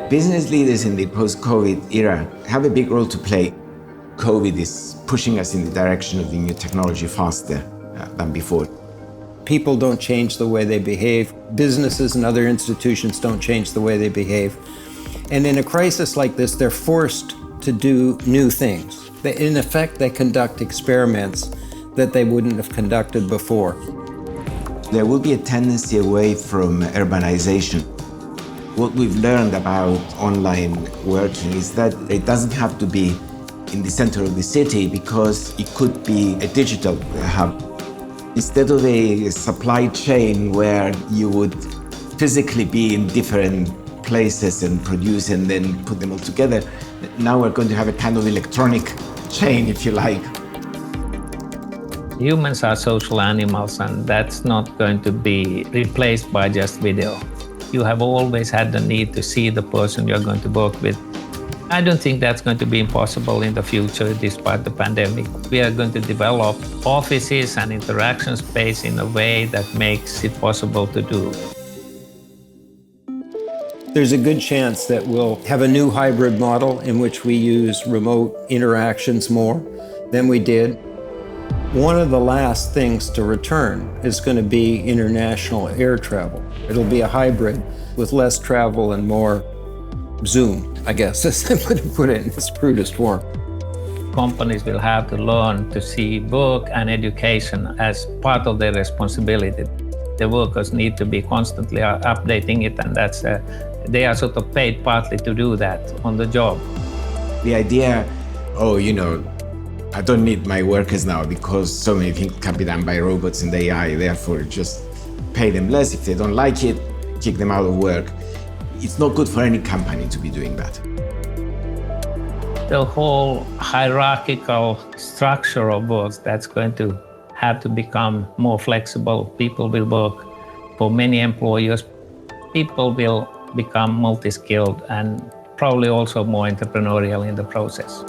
Business leaders in the post-COVID era have a big role to play. COVID is pushing us in the direction of the new technology faster than before. People don't change the way they behave. Businesses and other institutions don't change the way they behave. And in a crisis like this, they're forced to do new things. In effect, they conduct experiments that they wouldn't have conducted before. There will be a tendency away from urbanization. What we've learned about online working is that it doesn't have to be in the center of the city because it could be a digital hub. Instead of a supply chain where you would physically be in different places and produce and then put them all together, now we're going to have a kind of electronic chain, if you like. Humans are social animals, and that's not going to be replaced by just video. You have always had the need to see the person you're going to work with. I don't think that's going to be impossible in the future despite the pandemic. We are going to develop offices and interaction space in a way that makes it possible to do. There's a good chance that we'll have a new hybrid model in which we use remote interactions more than we did. One of the last things to return is going to be international air travel. It'll be a hybrid with less travel and more Zoom, I guess, as I would put it in its crudest form. Companies will have to learn to see work and education as part of their responsibility. The workers need to be constantly updating it, and they are sort of paid partly to do that on the job. The idea, I don't need my workers now because so many things can be done by robots and AI, therefore just pay them less. If they don't like it, kick them out of work. It's not good for any company to be doing that. The whole hierarchical structure of work that's going to have to become more flexible. People will work for many employers. People will become multi-skilled and probably also more entrepreneurial in the process.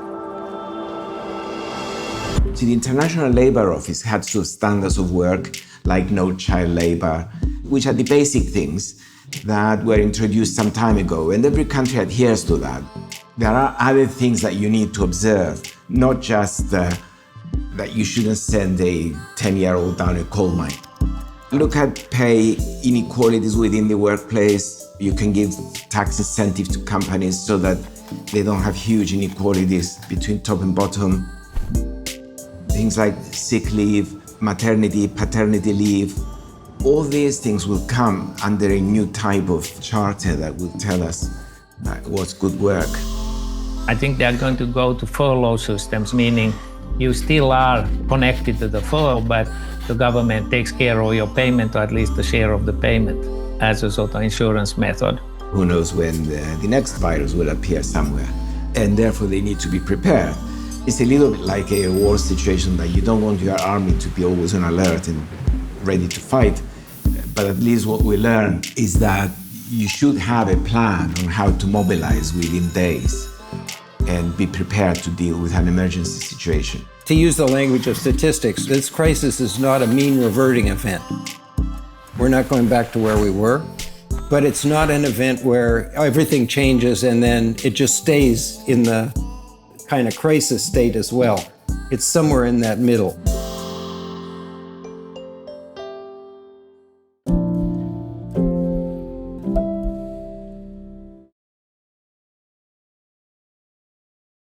So the International Labour Office had sort of standards of work like no child labour, which are the basic things that were introduced some time ago, and every country adheres to that. There are other things that you need to observe, not just that you shouldn't send a 10-year-old down a coal mine. Look at pay inequalities within the workplace. You can give tax incentives to companies so that they don't have huge inequalities between top and bottom. Things like sick leave, maternity, paternity leave, all these things will come under a new type of charter that will tell us what's good work. I think they're going to go to furlough systems, meaning you still are connected to the furlough, but the government takes care of your payment, or at least a share of the payment, as a sort of insurance method. Who knows when the next virus will appear somewhere, and therefore they need to be prepared. It's a little bit like a war situation that you don't want your army to be always on alert and ready to fight. But at least what we learn is that you should have a plan on how to mobilize within days and be prepared to deal with an emergency situation. To use the language of statistics, this crisis is not a mean reverting event. We're not going back to where we were, but it's not an event where everything changes and then it just stays in the kind of crisis state as well. It's somewhere in that middle.